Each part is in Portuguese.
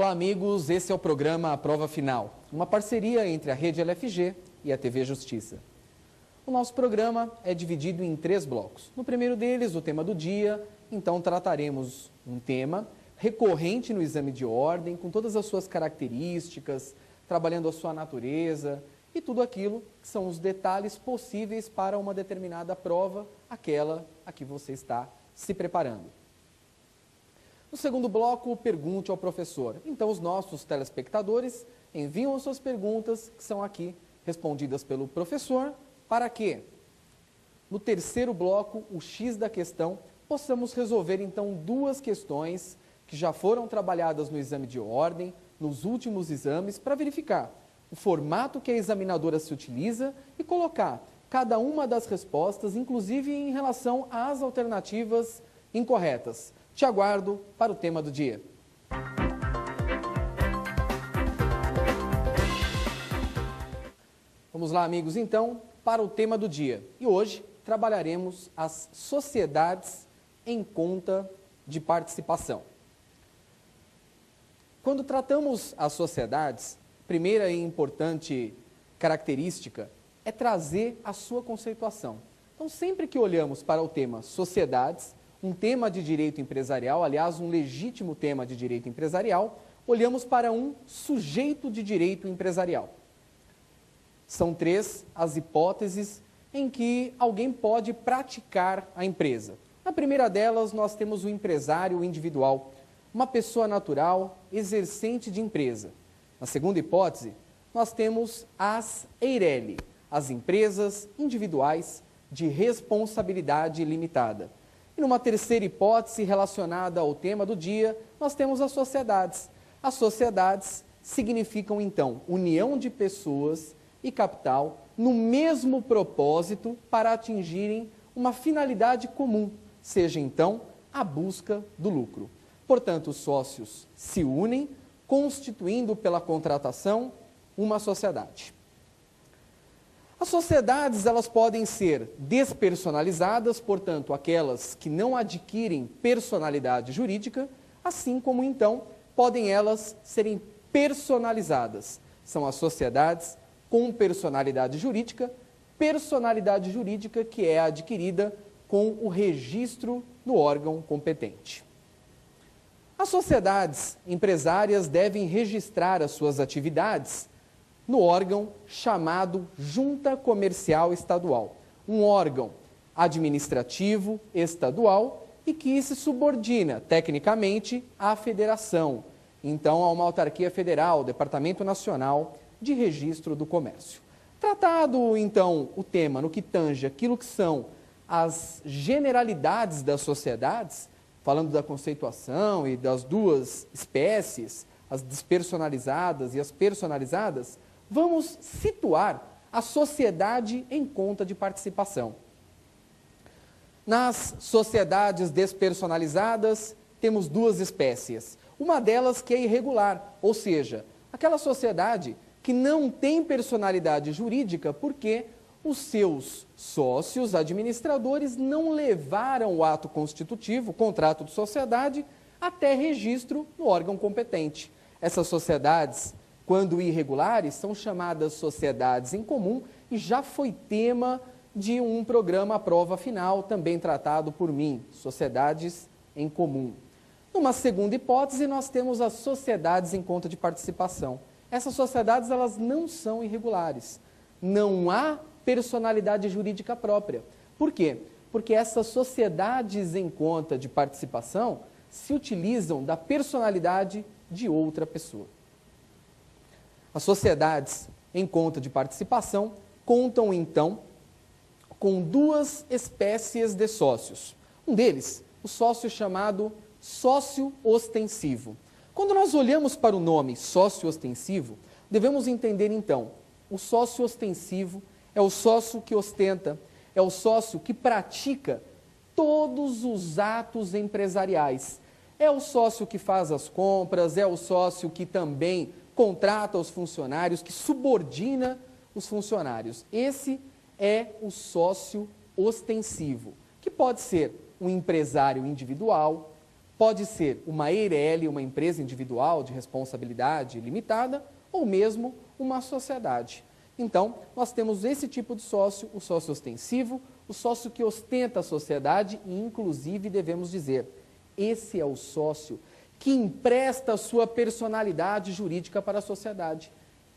Olá, amigos. Esse é o programa A Prova Final, uma parceria entre a Rede LFG e a TV Justiça. O nosso programa é dividido em 3 blocos. No primeiro deles, o tema do dia, então trataremos um tema recorrente no exame de ordem, com todas as suas características, trabalhando a sua natureza e tudo aquilo que são os detalhes possíveis para uma determinada prova, aquela a que você está se preparando. No segundo bloco, pergunte ao professor. Então, os nossos telespectadores enviam as suas perguntas, que são aqui respondidas pelo professor, para que, no terceiro bloco, o X da questão, possamos resolver, então, 2 questões que já foram trabalhadas no exame de ordem, nos últimos exames, para verificar o formato que a examinadora se utiliza e colocar cada uma das respostas, inclusive em relação às alternativas incorretas. Te aguardo para o tema do dia. Vamos lá, amigos, então, para o tema do dia. E hoje trabalharemos as sociedades em conta de participação. Quando tratamos as sociedades, primeira e importante característica é trazer a sua conceituação. Então, sempre que olhamos para o tema sociedades, um tema de direito empresarial, aliás, um legítimo tema de direito empresarial, olhamos para um sujeito de direito empresarial. São 3 as hipóteses em que alguém pode praticar a empresa. Na primeira delas, nós temos o empresário individual, uma pessoa natural, exercente de empresa. Na segunda hipótese, nós temos as EIRELI, as empresas individuais de responsabilidade limitada. E numa terceira hipótese relacionada ao tema do dia, nós temos as sociedades. As sociedades significam, então, união de pessoas e capital no mesmo propósito para atingirem uma finalidade comum, seja, então, a busca do lucro. Portanto, os sócios se unem, constituindo pela contratação uma sociedade. As sociedades, elas podem ser despersonalizadas, portanto, aquelas que não adquirem personalidade jurídica, assim como, então, podem elas serem personalizadas. São as sociedades com personalidade jurídica que é adquirida com o registro no órgão competente. As sociedades empresárias devem registrar as suas atividades no órgão chamado Junta Comercial Estadual, um órgão administrativo estadual e que se subordina tecnicamente à federação, então a uma autarquia federal, Departamento Nacional de Registro do Comércio. Tratado então o tema no que tange aquilo que são as generalidades das sociedades, falando da conceituação e das 2 espécies, as despersonalizadas e as personalizadas, vamos situar a sociedade em conta de participação. Nas sociedades despersonalizadas, temos 2 espécies. Uma delas que é irregular, ou seja, aquela sociedade que não tem personalidade jurídica porque os seus sócios administradores não levaram o ato constitutivo, o contrato de sociedade, até registro no órgão competente. Essas sociedades, quando irregulares, são chamadas sociedades em comum e já foi tema de um programa à prova final, também tratado por mim, sociedades em comum. Numa segunda hipótese, nós temos as sociedades em conta de participação. Essas sociedades, elas não são irregulares. Não há personalidade jurídica própria. Por quê? Porque essas sociedades em conta de participação se utilizam da personalidade de outra pessoa. As sociedades em conta de participação contam, então, com 2 espécies de sócios. Um deles, o sócio chamado sócio ostensivo. Quando nós olhamos para o nome sócio ostensivo, devemos entender, então, o sócio ostensivo é o sócio que ostenta, é o sócio que pratica todos os atos empresariais. É o sócio que faz as compras, é o sócio que também contrata os funcionários, que subordina os funcionários. Esse é o sócio ostensivo, que pode ser um empresário individual, Pode ser uma EIRELI, uma empresa individual de responsabilidade limitada, ou mesmo uma sociedade. Então, nós temos esse tipo de sócio, o sócio ostensivo, o sócio que ostenta a sociedade e, inclusive, devemos dizer, esse é o sócio que empresta a sua personalidade jurídica para a sociedade.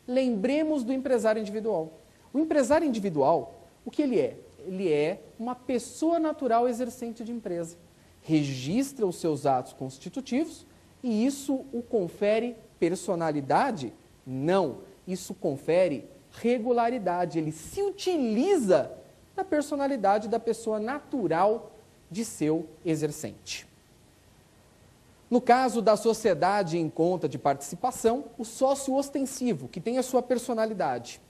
Lembremos do empresário individual. O empresário individual, o que ele é? Ele é uma pessoa natural exercente de empresa. Registra os seus atos constitutivos e isso o confere personalidade? Não, isso confere regularidade. Ele se utiliza da personalidade da pessoa natural de seu exercente. No caso da sociedade em conta de participação, o sócio ostensivo, que tem a sua personalidade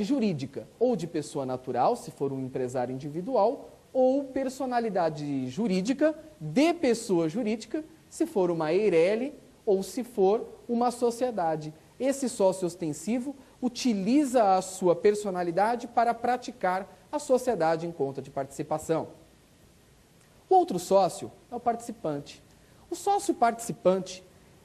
jurídica, ou de pessoa natural, se for um empresário individual, ou personalidade jurídica de pessoa jurídica, se for uma EIRELI ou se for uma sociedade. Esse sócio ostensivo utiliza a sua personalidade para praticar a sociedade em conta de participação. O outro sócio é o participante. O sócio participante,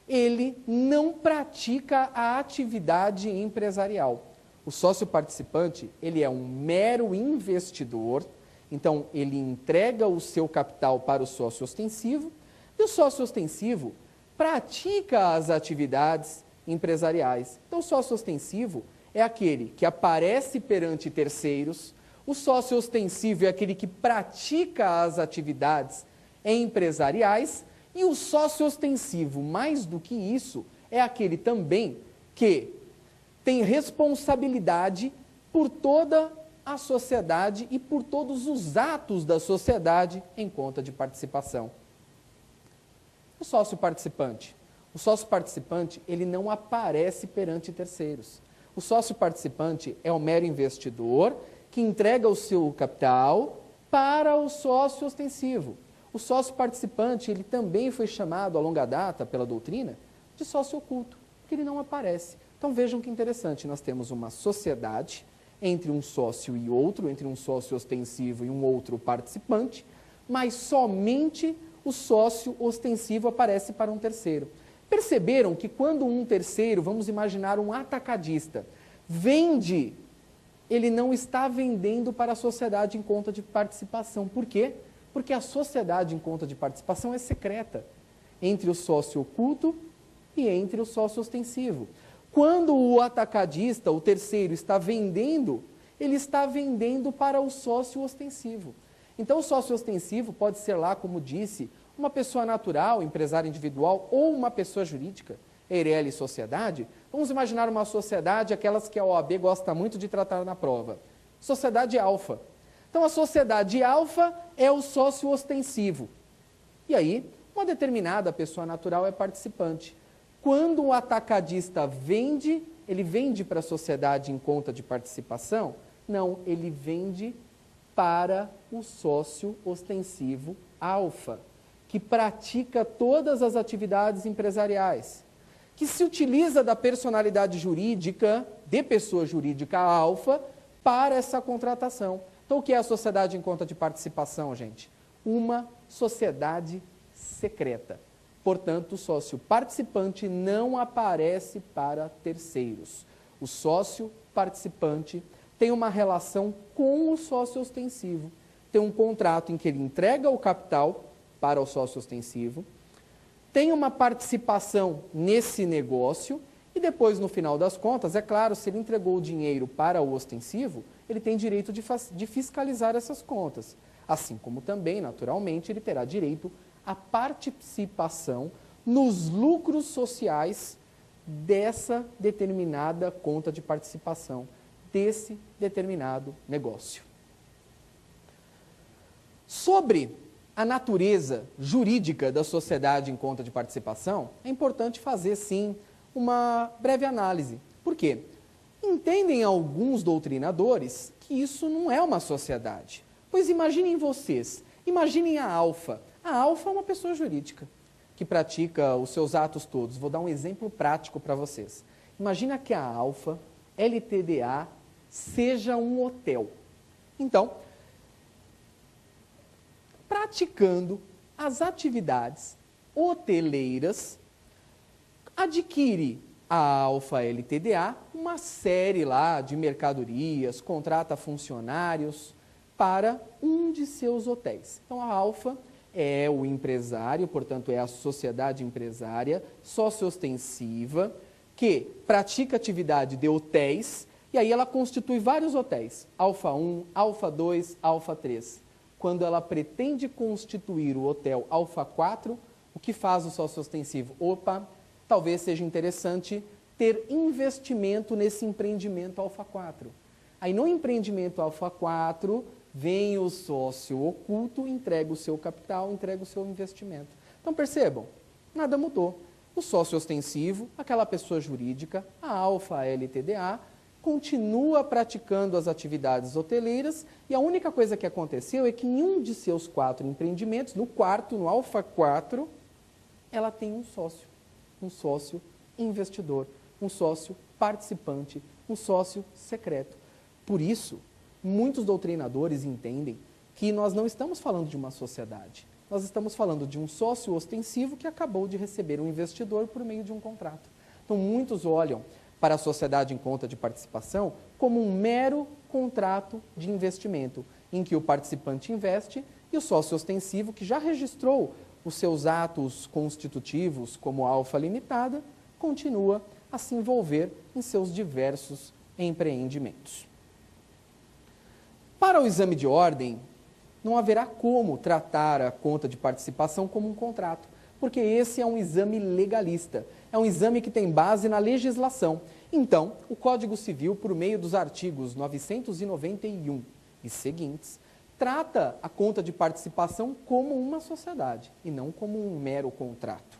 ele não pratica a atividade empresarial. O sócio participante, ele é um mero investidor, então ele entrega o seu capital para o sócio ostensivo, e o sócio ostensivo pratica as atividades empresariais. Então, o sócio ostensivo é aquele que aparece perante terceiros, o sócio ostensivo é aquele que pratica as atividades empresariais e o sócio ostensivo, mais do que isso, é aquele também que tem responsabilidade por toda a sociedade e por todos os atos da sociedade em conta de participação. O sócio participante. O sócio participante, ele não aparece perante terceiros. O sócio participante é o mero investidor que entrega o seu capital para o sócio ostensivo. O sócio participante, ele também foi chamado a longa data pela doutrina de sócio oculto, porque ele não aparece. Então vejam que interessante, nós temos uma sociedade entre um sócio e outro, entre um sócio ostensivo e um outro participante, mas somente o sócio ostensivo aparece para um terceiro. Perceberam que quando um terceiro, vamos imaginar um atacadista, vende, ele não está vendendo para a sociedade em conta de participação. Por quê? Porque a sociedade em conta de participação é secreta entre o sócio oculto e entre o sócio ostensivo. Quando o atacadista, o terceiro, está vendendo, ele está vendendo para o sócio ostensivo. Então, o sócio ostensivo pode ser lá, como disse, uma pessoa natural, empresário individual, ou uma pessoa jurídica, EIRELI sociedade. Vamos imaginar uma sociedade, aquelas que a OAB gosta muito de tratar na prova. Sociedade alfa. Então, a sociedade alfa é o sócio ostensivo. E aí, uma determinada pessoa natural é participante. Quando o atacadista vende, ele vende para a sociedade em conta de participação? Não, ele vende para o sócio ostensivo alfa, que pratica todas as atividades empresariais, que se utiliza da personalidade jurídica, de pessoa jurídica alfa, para essa contratação. Então, o que é a sociedade em conta de participação, gente? Uma sociedade secreta. Portanto, o sócio participante não aparece para terceiros. O sócio participante tem uma relação com o sócio ostensivo. Tem um contrato em que ele entrega o capital para o sócio ostensivo, tem uma participação nesse negócio e depois, no final das contas, é claro, se ele entregou o dinheiro para o ostensivo, ele tem direito de fiscalizar essas contas. Assim como também, naturalmente, ele terá direito à participação nos lucros sociais dessa determinada conta de participação, desse determinado negócio. Sobre a natureza jurídica da sociedade em conta de participação, é importante fazer, sim, uma breve análise. Por quê? Entendem alguns doutrinadores que isso não é uma sociedade. Pois imaginem vocês, imaginem a Alfa. A Alfa é uma pessoa jurídica que pratica os seus atos todos. Vou dar um exemplo prático para vocês. Imagina que a Alfa, LTDA, seja um hotel. Então, praticando as atividades hoteleiras, adquire a Alfa LTDA uma série lá de mercadorias, contrata funcionários para um de seus hotéis. Então, a Alfa é o empresário, portanto, é a sociedade empresária socioostensiva que pratica atividade de hotéis e aí ela constitui vários hotéis, Alfa 1, Alfa 2, Alfa 3. Quando ela pretende constituir o hotel Alfa 4, o que faz o socioostensivo? Opa, talvez seja interessante ter investimento nesse empreendimento Alfa 4. Aí no empreendimento Alfa 4, vem o sócio oculto, entrega o seu capital, entrega o seu investimento. Então percebam, nada mudou. O sócio ostensivo, aquela pessoa jurídica, a Alfa LTDA, continua praticando as atividades hoteleiras e a única coisa que aconteceu é que em um de seus 4 empreendimentos, no quarto, no Alfa 4, ela tem um sócio investidor, um sócio participante, um sócio secreto. Por isso, muitos doutrinadores entendem que nós não estamos falando de uma sociedade. Nós estamos falando de um sócio ostensivo que acabou de receber um investidor por meio de um contrato. Então, muitos olham para a sociedade em conta de participação como um mero contrato de investimento, em que o participante investe e o sócio ostensivo, que já registrou os seus atos constitutivos como Alfa Limitada, continua a se envolver em seus diversos empreendimentos. Para o exame de ordem, não haverá como tratar a conta de participação como um contrato, porque esse é um exame legalista, é um exame que tem base na legislação. Então, o Código Civil, por meio dos artigos 991 e seguintes, trata a conta de participação como uma sociedade e não como um mero contrato.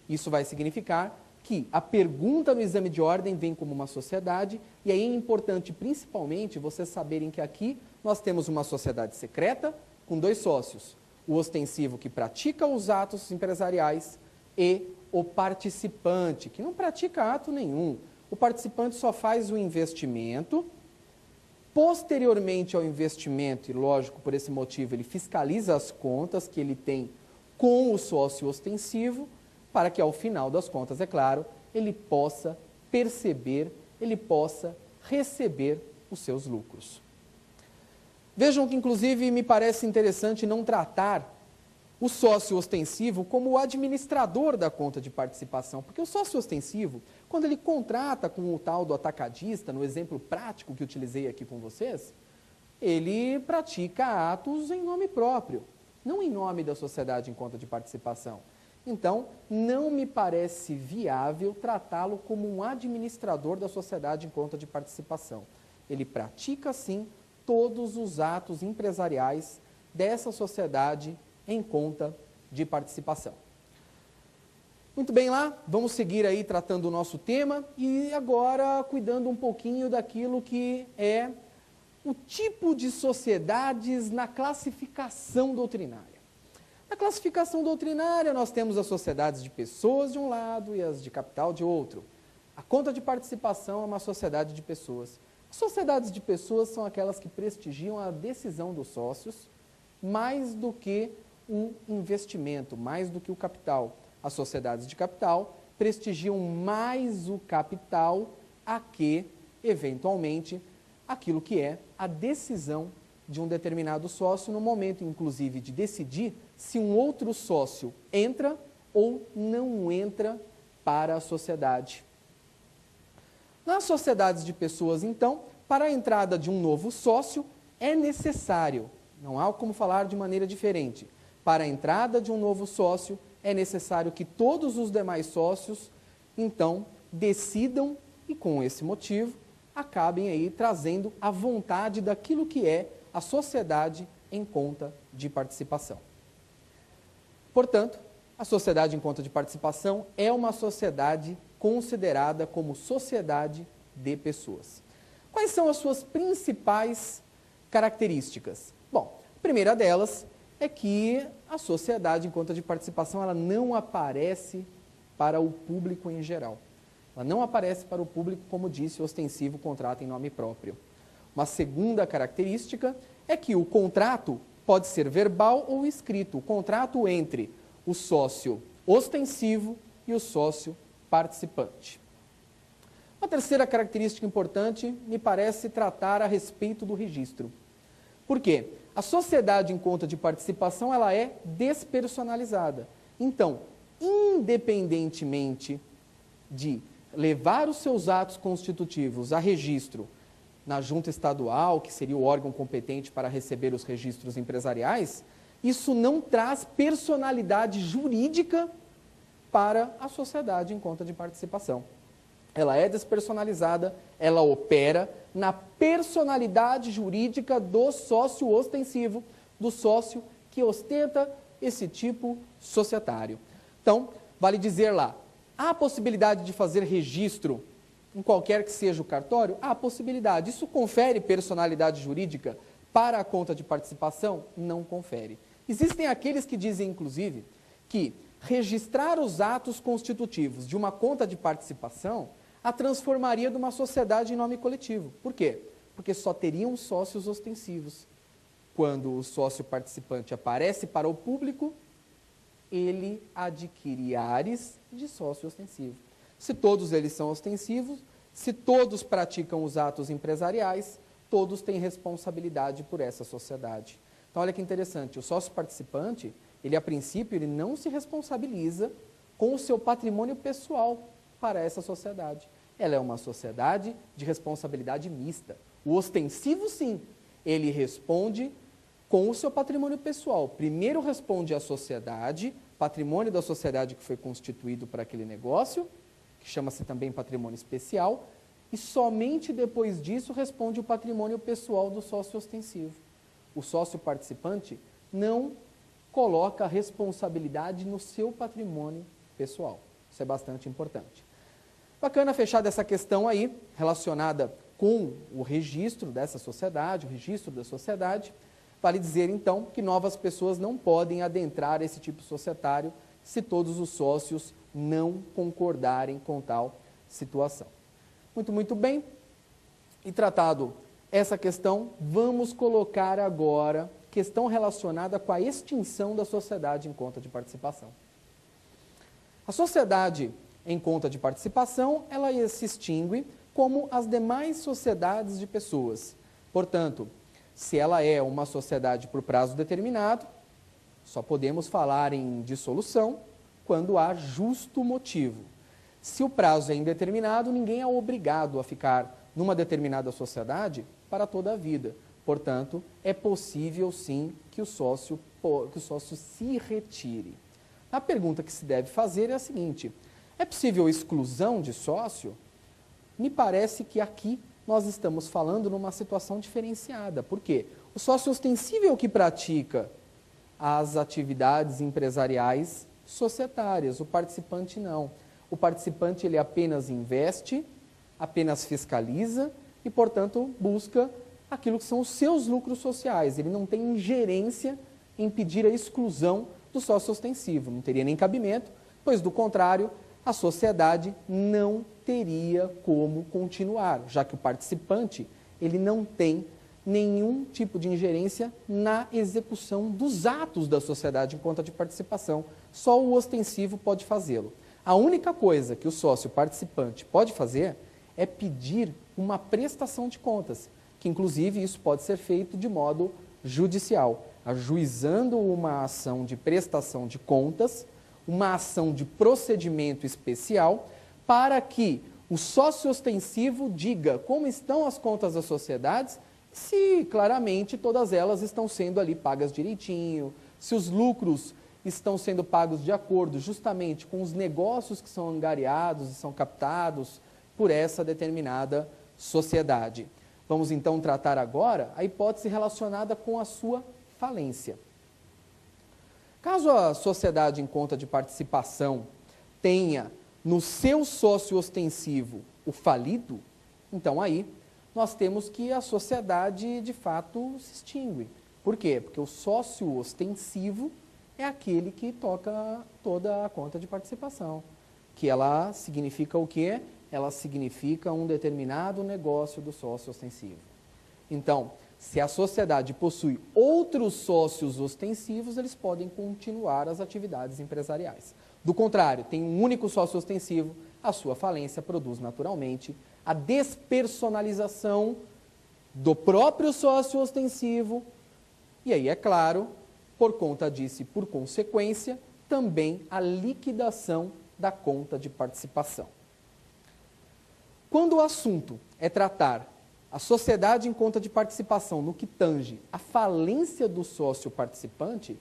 Isso vai significar que a pergunta no exame de ordem vem como uma sociedade, e aí é importante principalmente vocês saberem que aqui nós temos uma sociedade secreta com 2 sócios, o ostensivo que pratica os atos empresariais e o participante, que não pratica ato nenhum. O participante só faz o investimento, posteriormente ao investimento, e lógico, por esse motivo, ele fiscaliza as contas que ele tem com o sócio ostensivo, para que ao final das contas, é claro, ele possa perceber, ele possa receber os seus lucros. Vejam que, inclusive, me parece interessante não tratar o sócio ostensivo como o administrador da conta de participação, porque o sócio ostensivo, quando ele contrata com o tal do atacadista, no exemplo prático que utilizei aqui com vocês, ele pratica atos em nome próprio, não em nome da sociedade em conta de participação. Então, não me parece viável tratá-lo como um administrador da sociedade em conta de participação. Ele pratica, sim, todos os atos empresariais dessa sociedade em conta de participação. Muito bem lá, vamos seguir aí tratando o nosso tema e agora cuidando um pouquinho daquilo que é o tipo de sociedades na classificação doutrinária. Na classificação doutrinária, nós temos as sociedades de pessoas de um lado e as de capital de outro. A conta de participação é uma sociedade de pessoas. As sociedades de pessoas são aquelas que prestigiam a decisão dos sócios mais do que um investimento, mais do que o capital. As sociedades de capital prestigiam mais o capital a que, eventualmente, aquilo que é a decisão de um determinado sócio no momento, inclusive, de decidir se um outro sócio entra ou não entra para a sociedade. Nas sociedades de pessoas, então, para a entrada de um novo sócio, é necessário, não há como falar de maneira diferente, para a entrada de um novo sócio, é necessário que todos os demais sócios, então, decidam e, com esse motivo, acabem aí trazendo a vontade daquilo que é a sociedade em conta de participação. Portanto, a sociedade em conta de participação é uma sociedade considerada como sociedade de pessoas. Quais são as suas principais características? Bom, a primeira delas é que a sociedade em conta de participação ela não aparece para o público em geral. Ela não aparece para o público, como disse, o ostensivo contrato em nome próprio. Uma segunda característica é que o contrato pode ser verbal ou escrito, o contrato entre o sócio ostensivo e o sócio participante. Uma terceira característica importante me parece tratar a respeito do registro. Por quê? A sociedade em conta de participação ela é despersonalizada. Então, independentemente de levar os seus atos constitutivos a registro na junta estadual, que seria o órgão competente para receber os registros empresariais, isso não traz personalidade jurídica para a sociedade em conta de participação. Ela é despersonalizada, ela opera na personalidade jurídica do sócio ostensivo, do sócio que ostenta esse tipo societário. Então, vale dizer lá, há a possibilidade de fazer registro em qualquer que seja o cartório? Há a possibilidade. Isso confere personalidade jurídica para a conta de participação? Não confere. Existem aqueles que dizem, inclusive, que registrar os atos constitutivos de uma conta de participação a transformaria de uma sociedade em nome coletivo. Por quê? Porque só teriam sócios ostensivos. Quando o sócio participante aparece para o público, ele adquire ares de sócio ostensivo. Se todos eles são ostensivos, se todos praticam os atos empresariais, todos têm responsabilidade por essa sociedade. Então, olha que interessante, o sócio participante, ele a princípio, ele não se responsabiliza com o seu patrimônio pessoal para essa sociedade. Ela é uma sociedade de responsabilidade mista. O ostensivo, sim, ele responde com o seu patrimônio pessoal. Primeiro responde à sociedade, patrimônio da sociedade que foi constituído para aquele negócio, que chama-se também patrimônio especial, e somente depois disso responde o patrimônio pessoal do sócio ostensivo. O sócio participante não coloca a responsabilidade no seu patrimônio pessoal. Isso é bastante importante. Bacana fechar dessa questão aí, relacionada com o registro dessa sociedade, o registro da sociedade. Vale dizer, então, que novas pessoas não podem adentrar esse tipo societário se todos os sócios não concordarem com tal situação. Muito bem. E tratado essa questão, vamos colocar agora questão relacionada com a extinção da sociedade em conta de participação. A sociedade em conta de participação, ela se extingue como as demais sociedades de pessoas. Portanto, se ela é uma sociedade por prazo determinado, só podemos falar em dissolução quando há justo motivo. Se o prazo é indeterminado, ninguém é obrigado a ficar numa determinada sociedade para toda a vida. Portanto, é possível sim que o sócio se retire. A pergunta que se deve fazer é a seguinte: é possível exclusão de sócio? Me parece que aqui nós estamos falando numa situação diferenciada. Por quê? O sócio ostensível que pratica as atividades empresariais societárias, o participante não. O participante ele apenas investe, apenas fiscaliza e, portanto, busca aquilo que são os seus lucros sociais. Ele não tem ingerência em pedir a exclusão do sócio ostensivo. Não teria nem cabimento, pois, do contrário, a sociedade não teria como continuar, já que o participante ele não tem nenhum tipo de ingerência na execução dos atos da sociedade em conta de participação. Só o ostensivo pode fazê-lo. A única coisa que o sócio participante pode fazer é pedir uma prestação de contas, que inclusive isso pode ser feito de modo judicial, ajuizando uma ação de prestação de contas, uma ação de procedimento especial, para que o sócio ostensivo diga como estão as contas das sociedades, se claramente todas elas estão sendo ali pagas direitinho, se os lucros estão sendo pagos de acordo justamente com os negócios que são angariados e são captados por essa determinada sociedade. Vamos então tratar agora a hipótese relacionada com a sua falência. Caso a sociedade em conta de participação tenha no seu sócio ostensivo o falido, então aí nós temos que a sociedade de fato se extingue. Por quê? Porque o sócio ostensivo é aquele que toca toda a conta de participação, que ela significa o quê? Ela significa um determinado negócio do sócio ostensivo. Então, Se a sociedade possui outros sócios ostensivos, eles podem continuar as atividades empresariais. Do contrário, tem um único sócio ostensivo, a sua falência produz naturalmente a despersonalização do próprio sócio ostensivo e aí, é claro, por conta disso e por consequência, também a liquidação da conta de participação. Quando o assunto é tratar a sociedade em conta de participação no que tange a falência do sócio participante,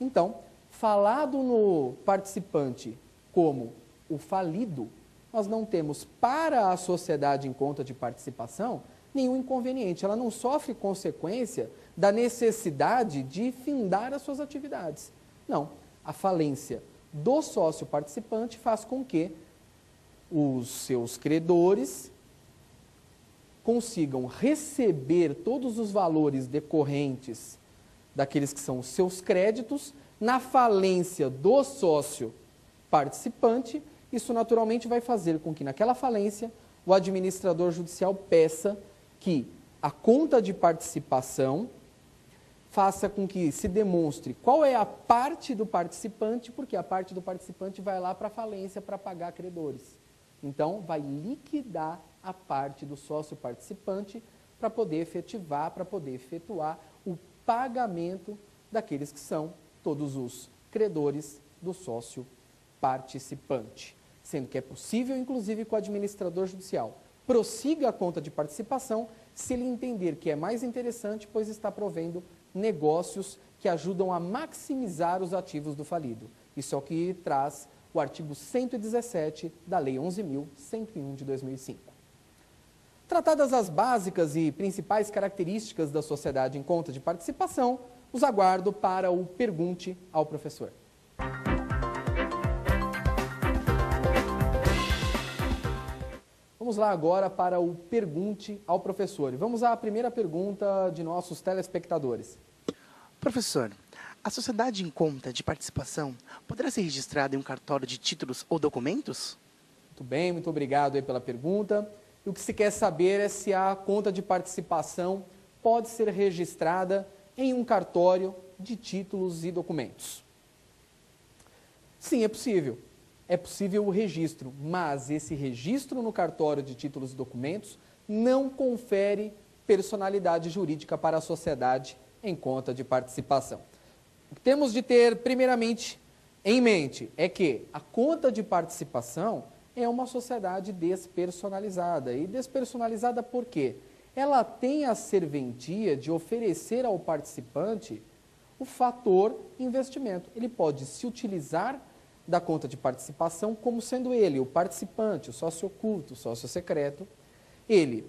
então, falado no participante como o falido, nós não temos para a sociedade em conta de participação nenhum inconveniente. Ela não sofre consequência da necessidade de findar as suas atividades. Não, a falência do sócio participante faz com que os seus credores consigam receber todos os valores decorrentes daqueles que são os seus créditos na falência do sócio participante. Isso naturalmente vai fazer com que naquela falência o administrador judicial peça que a conta de participação faça com que se demonstre qual é a parte do participante, porque a parte do participante vai lá para a falência para pagar credores. Então, vai liquidar a parte do sócio participante para poder efetuar o pagamento daqueles que são todos os credores do sócio participante. Sendo que é possível, inclusive, que o administrador judicial prossiga a conta de participação se ele entender que é mais interessante, pois está provendo negócios que ajudam a maximizar os ativos do falido. Isso é o que traz o artigo 117 da Lei 11.101 de 2005. Tratadas as básicas e principais características da sociedade em conta de participação, os aguardo para o Pergunte ao Professor. Vamos lá agora para o Pergunte ao Professor. E vamos à primeira pergunta de nossos telespectadores. Professor, a sociedade em conta de participação poderá ser registrada em um cartório de títulos ou documentos? Muito bem, muito obrigado aí pela pergunta. E o que se quer saber é se a conta de participação pode ser registrada em um cartório de títulos e documentos. Sim, é possível. É possível o registro, mas esse registro no cartório de títulos e documentos não confere personalidade jurídica para a sociedade em conta de participação. O que temos de ter, primeiramente, em mente é que a conta de participação é uma sociedade despersonalizada. E despersonalizada por quê? Ela tem a serventia de oferecer ao participante o fator investimento. Ele pode se utilizar da conta de participação como sendo ele, o participante, o sócio oculto, o sócio secreto. Ele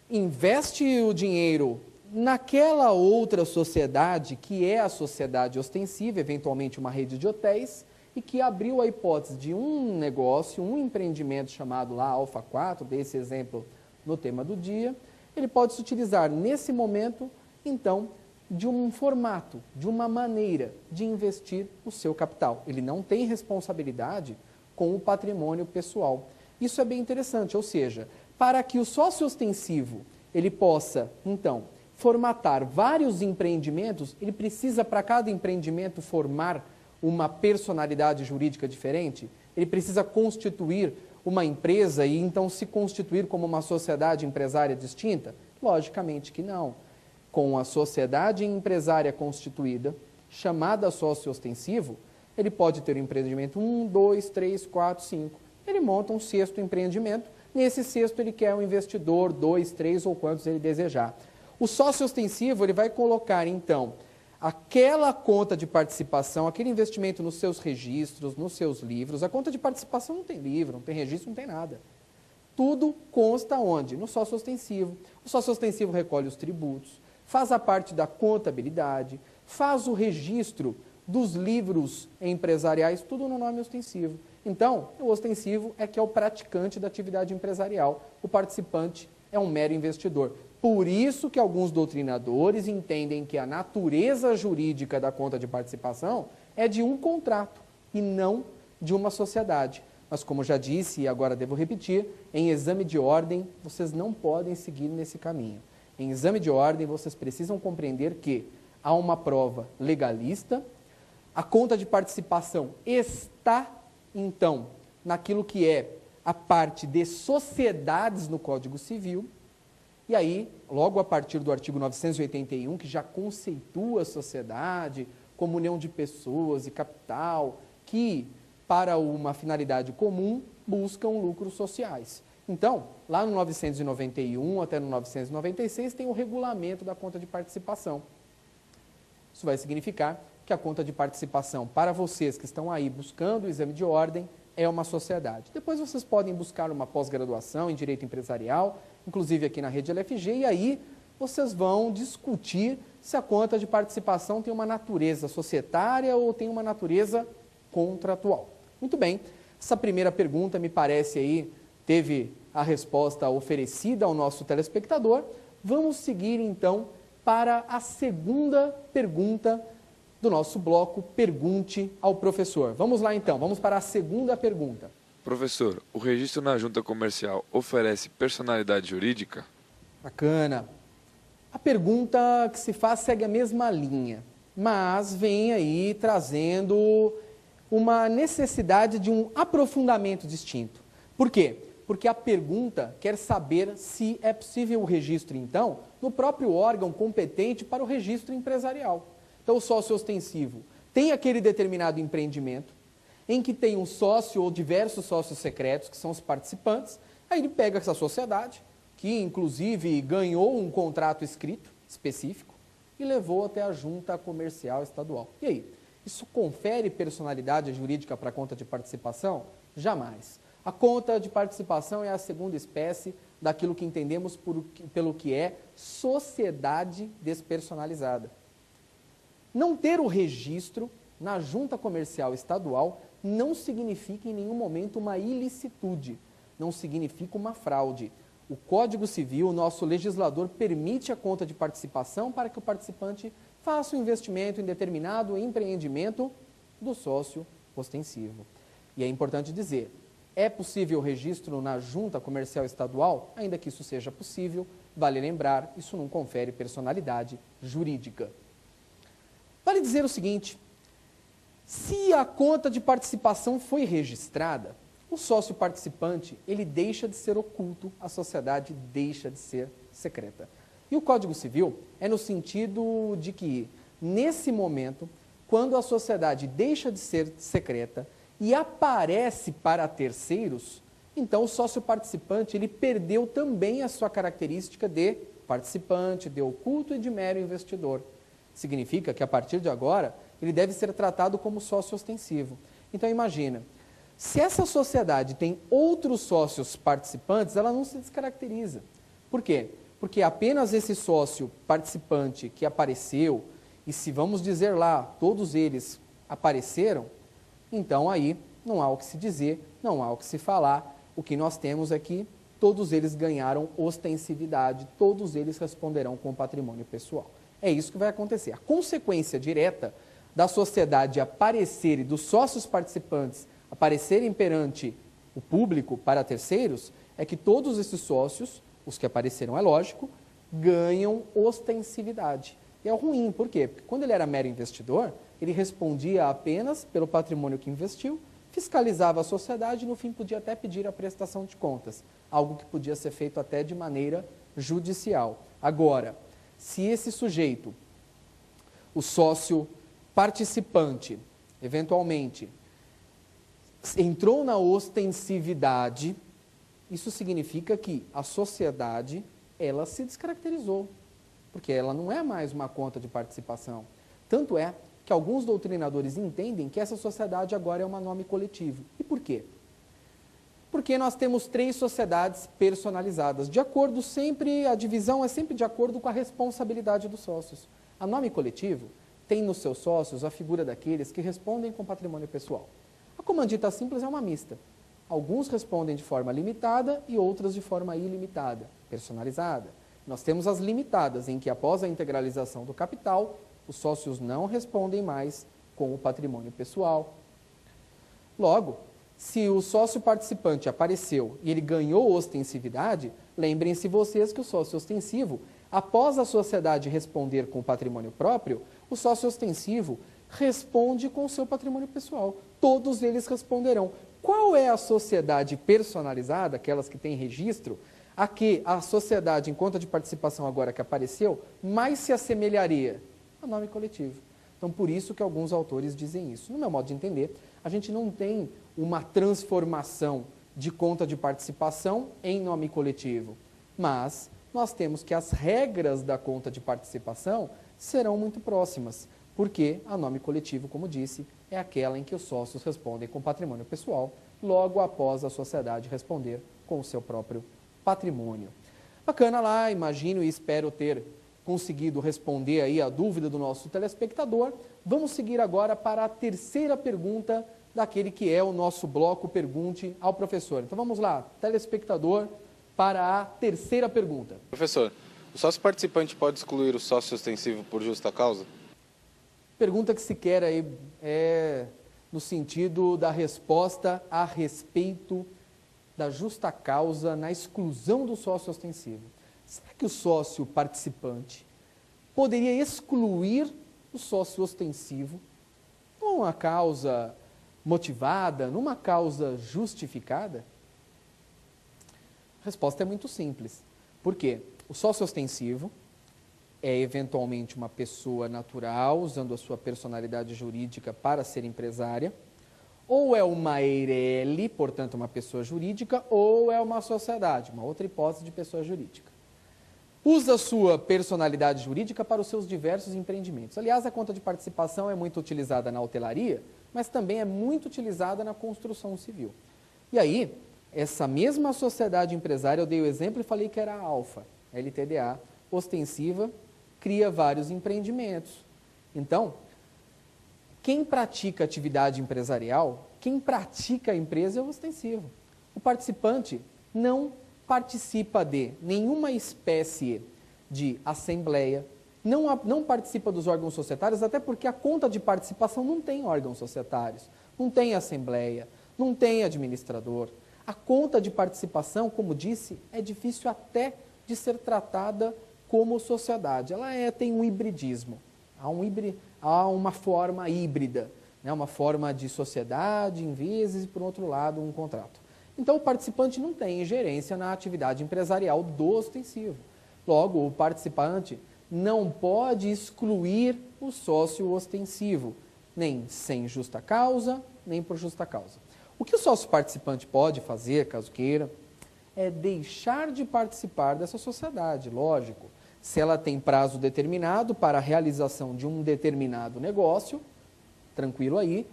investe o dinheiro naquela outra sociedade, que é a sociedade ostensiva, eventualmente uma rede de hotéis, e que abriu a hipótese de um negócio, um empreendimento chamado lá Alfa 4, desse exemplo no tema do dia. Ele pode se utilizar nesse momento, então, de um formato, de uma maneira de investir o seu capital. Ele não tem responsabilidade com o patrimônio pessoal. Isso é bem interessante, ou seja, para que o sócio ostensivo ele possa, então, formatar vários empreendimentos, ele precisa, para cada empreendimento, formar uma personalidade jurídica diferente? Ele precisa constituir uma empresa e, então, se constituir como uma sociedade empresária distinta? Logicamente que não. Com a sociedade empresária constituída, chamada sócio ostensivo, ele pode ter um empreendimento 1, 2, 3, 4, 5. Ele monta um sexto empreendimento. Nesse sexto ele quer um investidor, 2, 3 ou quantos ele desejar. O sócio ostensivo ele vai colocar, então, aquela conta de participação, aquele investimento nos seus registros, nos seus livros. A conta de participação não tem livro, não tem registro, não tem nada. Tudo consta onde? No sócio ostensivo. O sócio ostensivo recolhe os tributos, faz a parte da contabilidade, faz o registro dos livros empresariais, tudo no nome ostensivo. Então, o ostensivo é que é o praticante da atividade empresarial, o participante é um mero investidor. Por isso que alguns doutrinadores entendem que a natureza jurídica da conta de participação é de um contrato e não de uma sociedade. Mas como já disse, e agora devo repetir, em exame de ordem, vocês não podem seguir nesse caminho. Em exame de ordem, vocês precisam compreender que há uma prova legalista, a conta de participação está, então, naquilo que é a parte de sociedades no Código Civil, e aí, logo a partir do artigo 981, que já conceitua a sociedade como união de pessoas e capital, que, para uma finalidade comum, buscam lucros sociais. Então, lá no 991 até no 996 tem o regulamento da conta de participação. Isso vai significar que a conta de participação, para vocês que estão aí buscando o exame de ordem, é uma sociedade. Depois vocês podem buscar uma pós-graduação em Direito Empresarial, inclusive aqui na Rede LFG, e aí vocês vão discutir se a conta de participação tem uma natureza societária ou tem uma natureza contratual. Muito bem, essa primeira pergunta me parece aí, teve a resposta oferecida ao nosso telespectador. Vamos seguir então para a segunda pergunta do nosso bloco Pergunte ao Professor. Vamos lá então, vamos para a segunda pergunta. Professor, o registro na junta comercial oferece personalidade jurídica? Bacana. A pergunta que se faz segue a mesma linha, mas vem aí trazendo uma necessidade de um aprofundamento distinto. Por quê? Porque a pergunta quer saber se é possível o registro, então, no próprio órgão competente para o registro empresarial. Então, o sócio ostensivo tem aquele determinado empreendimento em que tem um sócio ou diversos sócios secretos, que são os participantes, aí ele pega essa sociedade, que inclusive ganhou um contrato escrito específico e levou até a junta comercial estadual. E aí, isso confere personalidade jurídica para a conta de participação? Jamais. A conta de participação é a segunda espécie daquilo que entendemos pelo que é sociedade despersonalizada. Não ter o registro na junta comercial estadual não significa em nenhum momento uma ilicitude, não significa uma fraude. O Código Civil, o nosso legislador, permite a conta de participação para que o participante faça um investimento em determinado empreendimento do sócio ostensivo. E é importante dizer, é possível o registro na junta comercial estadual? Ainda que isso seja possível, vale lembrar, isso não confere personalidade jurídica. Vale dizer o seguinte, se a conta de participação foi registrada, o sócio participante, ele deixa de ser oculto, a sociedade deixa de ser secreta. E o Código Civil é no sentido de que, nesse momento, quando a sociedade deixa de ser secreta e aparece para terceiros, então o sócio participante, ele perdeu também a sua característica de participante, de oculto e de mero investidor. Significa que, a partir de agora, ele deve ser tratado como sócio ostensivo. Então, imagina, se essa sociedade tem outros sócios participantes, ela não se descaracteriza. Por quê? Porque apenas esse sócio participante que apareceu, e se vamos dizer lá, todos eles apareceram, então aí não há o que se dizer, não há o que se falar. O que nós temos é que todos eles ganharam ostensividade, todos eles responderão com patrimônio pessoal. É isso que vai acontecer. A consequência direta da sociedade aparecer e dos sócios participantes aparecerem perante o público para terceiros é que todos esses sócios, os que apareceram, é lógico, ganham ostensividade. E é ruim, por quê? Porque quando ele era mero investidor, ele respondia apenas pelo patrimônio que investiu, fiscalizava a sociedade e no fim podia até pedir a prestação de contas, algo que podia ser feito até de maneira judicial. Agora, se esse sujeito, o sócio participante, eventualmente, entrou na ostensividade, isso significa que a sociedade, ela se descaracterizou, porque ela não é mais uma conta de participação. Tanto é que alguns doutrinadores entendem que essa sociedade agora é um nome coletivo. E por quê? Porque nós temos 3 sociedades personalizadas. De acordo sempre, a divisão é sempre de acordo com a responsabilidade dos sócios. A nome coletivo tem nos seus sócios a figura daqueles que respondem com patrimônio pessoal. A comandita simples é uma mista. Alguns respondem de forma limitada e outras de forma ilimitada, personalizada. Nós temos as limitadas, em que após a integralização do capital, os sócios não respondem mais com o patrimônio pessoal. Logo, se o sócio participante apareceu e ele ganhou ostensividade, lembrem-se vocês que o sócio ostensivo Após a sociedade responder com o patrimônio próprio, o sócio ostensivo responde com o seu patrimônio pessoal. Todos eles responderão. Qual é a sociedade personalizada, aquelas que têm registro, a que a sociedade em conta de participação agora que apareceu, mais se assemelharia? A nome coletivo. Então, por isso que alguns autores dizem isso. No meu modo de entender, a gente não tem uma transformação de conta de participação em nome coletivo, mas nós temos que as regras da conta de participação serão muito próximas, porque a nome coletivo, como disse, é aquela em que os sócios respondem com patrimônio pessoal, logo após a sociedade responder com o seu próprio patrimônio. Bacana lá, imagino e espero ter conseguido responder aí a dúvida do nosso telespectador. Vamos seguir agora para a terceira pergunta daquele que é o nosso bloco Pergunte ao Professor. Então vamos lá, telespectador, para a terceira pergunta. Professor, o sócio participante pode excluir o sócio ostensivo por justa causa? Pergunta que se quer aí é no sentido da resposta a respeito da justa causa na exclusão do sócio ostensivo. Será que o sócio participante poderia excluir o sócio ostensivo numa causa motivada, numa causa justificada? A resposta é muito simples. Por quê? O sócio ostensivo é eventualmente uma pessoa natural, usando a sua personalidade jurídica para ser empresária, ou é uma EIRELI, portanto uma pessoa jurídica, ou é uma sociedade, uma outra hipótese de pessoa jurídica. Usa sua personalidade jurídica para os seus diversos empreendimentos. Aliás, a conta de participação é muito utilizada na hotelaria, mas também é muito utilizada na construção civil. E aí, essa mesma sociedade empresária, eu dei o exemplo e falei que era a Alfa, LTDA, ostensiva, cria vários empreendimentos. Então, quem pratica atividade empresarial, quem pratica a empresa é o ostensivo. O participante não participa de nenhuma espécie de assembleia, não participa dos órgãos societários, até porque a conta de participação não tem órgãos societários, não tem assembleia, não tem administrador. A conta de participação, como disse, é difícil até de ser tratada como sociedade. Ela tem um hibridismo, há uma forma híbrida, né? Uma forma de sociedade, em vezes, e por outro lado, um contrato. Então, o participante não tem ingerência na atividade empresarial do ostensivo. Logo, o participante não pode excluir o sócio ostensivo, nem sem justa causa, nem por justa causa. O que o sócio participante pode fazer, caso queira, é deixar de participar dessa sociedade, lógico. Se ela tem prazo determinado para a realização de um determinado negócio, tranquilo aí,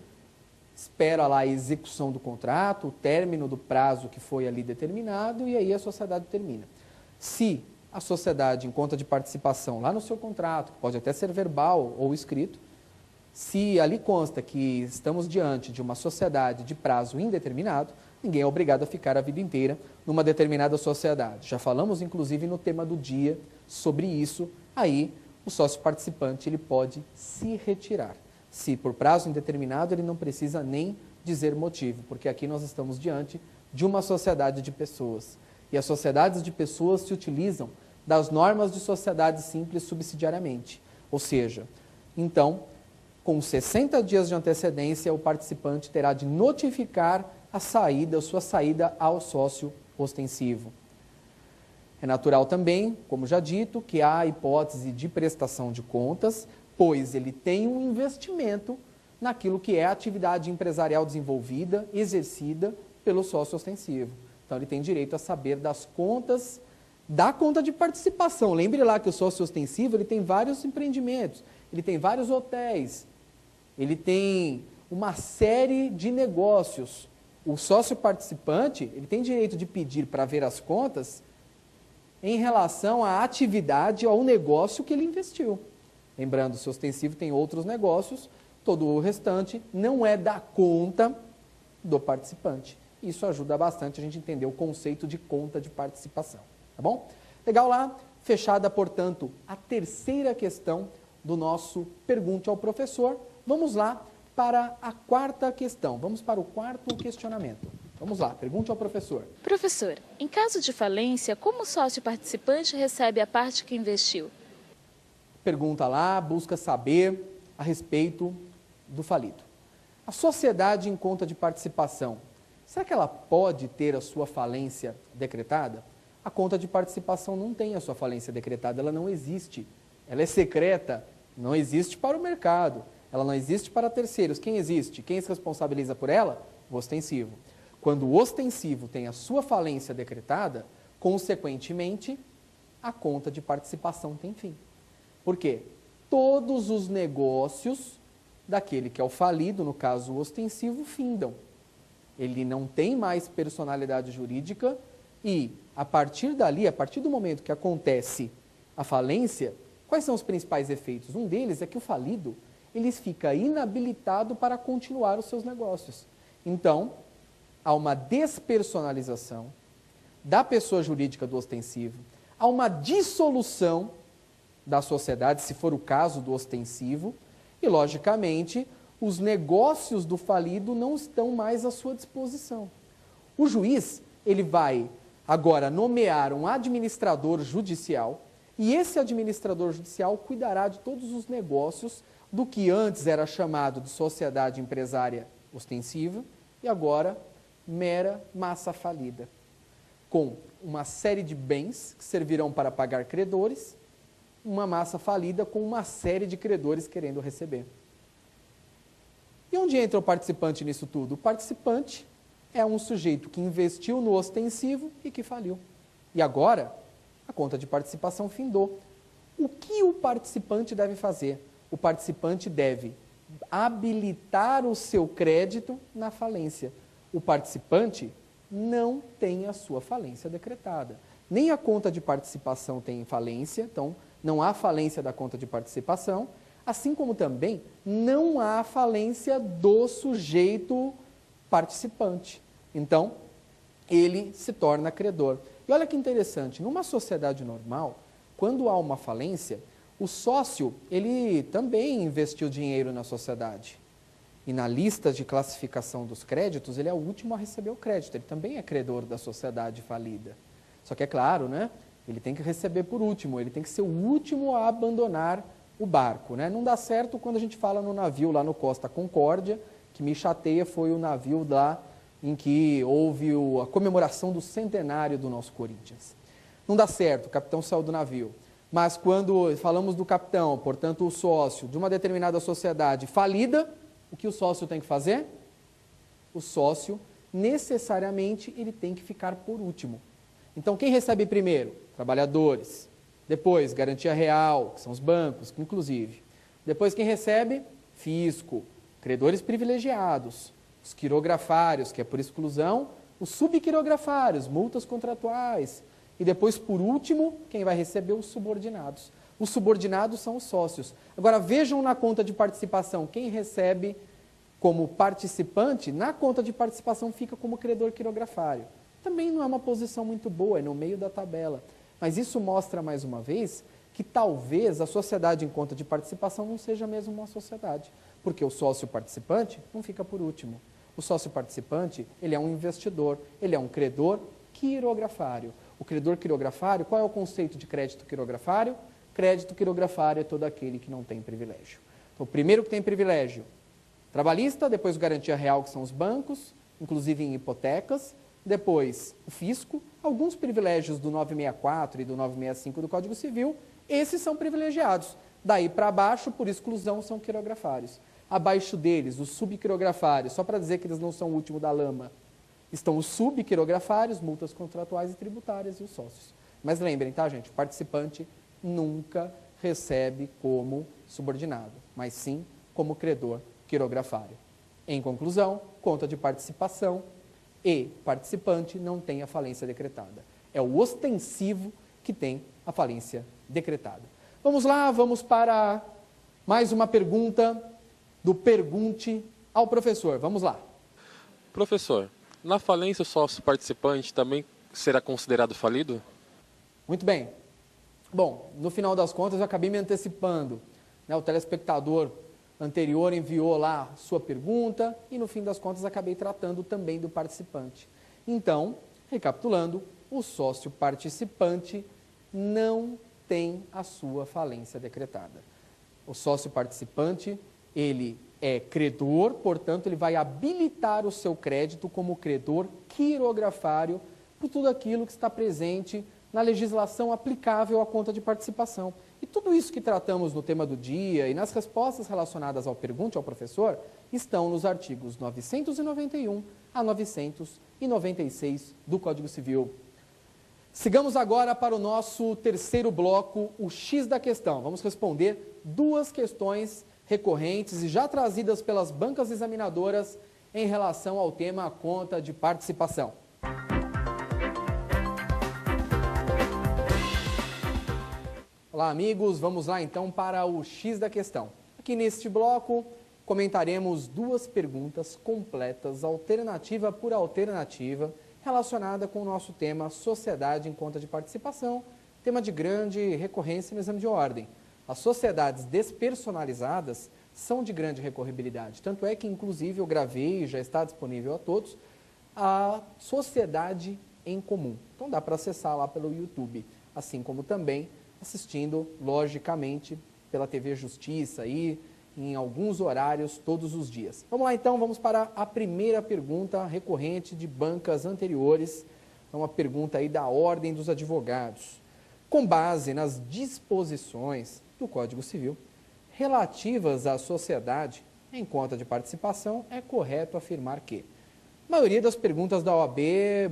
espera lá a execução do contrato, o término do prazo que foi ali determinado e aí a sociedade termina. Se a sociedade, em conta de participação, lá no seu contrato, pode até ser verbal ou escrito, se ali consta que estamos diante de uma sociedade de prazo indeterminado, ninguém é obrigado a ficar a vida inteira numa determinada sociedade. Já falamos, inclusive, no tema do dia sobre isso. Aí, o sócio participante ele pode se retirar. Se por prazo indeterminado, ele não precisa nem dizer motivo, porque aqui nós estamos diante de uma sociedade de pessoas. E as sociedades de pessoas se utilizam das normas de sociedade simples subsidiariamente. Ou seja, então, com 60 dias de antecedência, o participante terá de notificar a sua saída ao sócio ostensivo. É natural também, como já dito, que há a hipótese de prestação de contas, pois ele tem um investimento naquilo que é a atividade empresarial desenvolvida, exercida pelo sócio ostensivo. Então, ele tem direito a saber das contas, da conta de participação. Lembre lá que o sócio ostensivo ele tem vários empreendimentos, ele tem vários hotéis, ele tem uma série de negócios. O sócio participante ele tem direito de pedir para ver as contas em relação à atividade, ao negócio que ele investiu. Lembrando, o seu ostensivo tem outros negócios, todo o restante não é da conta do participante. Isso ajuda bastante a gente entender o conceito de conta de participação, tá bom? Legal lá, fechada, portanto, a terceira questão do nosso Pergunte ao Professor. Vamos lá para a quarta questão, vamos para o quarto questionamento. Vamos lá, pergunte ao professor. Professor, em caso de falência, como o sócio participante recebe a parte que investiu? Pergunta lá, busca saber a respeito do falido. A sociedade em conta de participação, será que ela pode ter a sua falência decretada? A conta de participação não tem a sua falência decretada, ela não existe. Ela é secreta, não existe para o mercado, ela não existe para terceiros. Quem existe? Quem se responsabiliza por ela? O ostensivo. Quando o ostensivo tem a sua falência decretada, consequentemente, a conta de participação tem fim. Por quê? Todos os negócios daquele que é o falido, no caso o ostensivo, findam. Ele não tem mais personalidade jurídica e, a partir dali, a partir do momento que acontece a falência, quais são os principais efeitos? Um deles é que o falido, ele fica inabilitado para continuar os seus negócios. Então, há uma despersonalização da pessoa jurídica do ostensivo, há uma dissolução da sociedade, se for o caso do ostensivo, e, logicamente, os negócios do falido não estão mais à sua disposição. O juiz, ele vai agora nomear um administrador judicial, e esse administrador judicial cuidará de todos os negócios do que antes era chamado de sociedade empresária ostensiva, e agora mera massa falida, com uma série de bens que servirão para pagar credores, uma massa falida com uma série de credores querendo receber. E onde entra o participante nisso tudo? O participante é um sujeito que investiu no ostensivo e que faliu. E agora, a conta de participação findou. O que o participante deve fazer? O participante deve habilitar o seu crédito na falência. O participante não tem a sua falência decretada. Nem a conta de participação tem falência, então não há falência da conta de participação, assim como também não há falência do sujeito participante. Então, ele se torna credor. E olha que interessante, numa sociedade normal, quando há uma falência, o sócio, ele também investiu dinheiro na sociedade. E na lista de classificação dos créditos, ele é o último a receber o crédito, ele também é credor da sociedade falida. Só que é claro, né? Ele tem que receber por último, ele tem que ser o último a abandonar o barco, né? Não dá certo quando a gente fala no navio lá no Costa Concórdia, que me chateia foi o navio lá em que houve a comemoração do centenário do nosso Corinthians. Não dá certo, o capitão saiu do navio. Mas quando falamos do capitão, portanto o sócio de uma determinada sociedade falida, o que o sócio tem que fazer? O sócio, necessariamente, ele tem que ficar por último. Então, quem recebe primeiro? Trabalhadores. Depois, garantia real, que são os bancos, inclusive. Depois, quem recebe? Fisco. Credores privilegiados. Os quirografários, que é por exclusão. Os subquirografários, multas contratuais. E depois, por último, quem vai receber? Os subordinados. Os subordinados são os sócios. Agora, vejam na conta de participação, quem recebe como participante, na conta de participação fica como credor quirografário. Também não é uma posição muito boa, é no meio da tabela. Mas isso mostra, mais uma vez, que talvez a sociedade em conta de participação não seja mesmo uma sociedade. Porque o sócio participante não fica por último. O sócio participante, ele é um investidor, ele é um credor quirografário. O credor quirografário, qual é o conceito de crédito quirografário? Crédito quirografário é todo aquele que não tem privilégio. Então, o primeiro que tem privilégio, trabalhista, depois o garantia real, que são os bancos, inclusive em hipotecas, depois o fisco, alguns privilégios do 964 e do 965 do Código Civil, esses são privilegiados. Daí para baixo, por exclusão, são quirografários. Abaixo deles, os subquirografários, só para dizer que eles não são o último da lama, estão os subquirografários, multas contratuais e tributárias e os sócios. Mas lembrem, tá, gente? O participante nunca recebe como subordinado, mas sim como credor quirografário. Em conclusão, conta de participação e participante não tem a falência decretada. É o ostensivo que tem a falência decretada. Vamos lá, vamos para mais uma pergunta do Pergunte ao Professor. Vamos lá. Professor, na falência o sócio participante também será considerado falido? Muito bem. Bom, no final das contas eu acabei me antecipando. Né? O telespectador anterior enviou lá sua pergunta e, no fim das contas, acabei tratando também do participante. Então, recapitulando, o sócio participante não tem a sua falência decretada. O sócio participante, ele é credor, portanto, ele vai habilitar o seu crédito como credor quirografário por tudo aquilo que está presente na legislação aplicável à conta de participação. E tudo isso que tratamos no tema do dia e nas respostas relacionadas ao Pergunte ao Professor estão nos artigos 991 a 996 do Código Civil. Sigamos agora para o nosso terceiro bloco, o X da questão. Vamos responder duas questões recorrentes e já trazidas pelas bancas examinadoras em relação ao tema conta de participação. Olá, amigos, vamos lá então para o X da questão. Aqui neste bloco comentaremos duas perguntas completas, alternativa por alternativa, relacionada com o nosso tema Sociedade em Conta de Participação, tema de grande recorrência no exame de ordem. As sociedades despersonalizadas são de grande recorribilidade, tanto é que, inclusive, eu gravei e já está disponível a todos, a Sociedade em Comum. Então, dá para acessar lá pelo YouTube, assim como também assistindo, logicamente, pela TV Justiça aí, em alguns horários, todos os dias. Vamos lá, então, vamos para a primeira pergunta recorrente de bancas anteriores. É uma pergunta aí da Ordem dos Advogados. Com base nas disposições do Código Civil relativas à sociedade em conta de participação, é correto afirmar que a maioria das perguntas da OAB